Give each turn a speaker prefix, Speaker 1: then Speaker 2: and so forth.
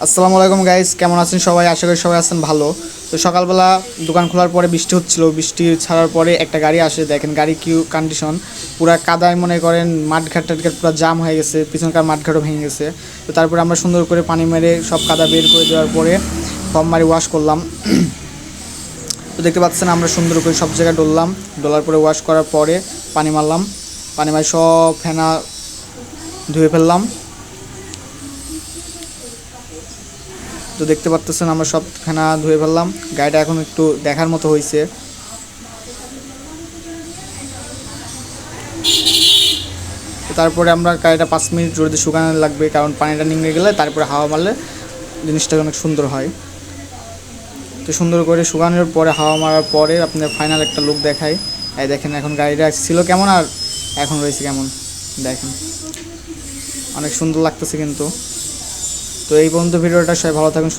Speaker 1: আসসালামু আলাইকুম গাইস, কেমন আছেন সবাই? আশা করি সবাই আছেন ভালো। তো সকালবেলা দোকান খোলার পরে বৃষ্টি হচ্ছিল, বৃষ্টি ছাড়ার পরে একটা গাড়ি আসে, দেখেন গাড়ি কি কন্ডিশন, পুরো কাদায় মনে করেন মাঠঘাট টাটঘাট পুরো জাম হয়ে গেছে, পিছনকার মাঠঘাটও ভেঙে গেছে। তো তারপরে আমরা সুন্দর করে পানি মেরে সব কাদা বের করে দেওয়ার পরে ফর্ম মারি ওয়াশ করলাম। তো দেখতে পাচ্ছেন আমরা সুন্দর করে সব জায়গায় ডলার পরে ওয়াশ করার পরে পানি মারলাম, পানি মারি সব ফেনা ধুয়ে ফেললাম। তো দেখতে পাচ্ছেন আমরা সব ফেনা ধুয়ে ফেললাম, গাড়িটা এখন একটু দেখার মতো হয়েছে। তো তারপরে আমরা গাড়িটা 5 মিনিট রোদে শুকানো লাগবে, কারণ পানিটা নিংড়ে গেলে তারপরে হাওয়া মারলে জিনিসটা অনেক সুন্দর হয়। তো সুন্দর করে শুকানোর পরে হাওয়া মারার পরে আপনার ফাইনাল একটা লুক দেখাই। এই দেখেন এখন গাড়িটা ছিল কেমন আর এখন রয়েছে কেমন, দেখেন অনেক সুন্দর লাগতেছে কিন্তু। তো এই পর্যন্ত ভিডিওটা, সবাই ভালো থাকুন।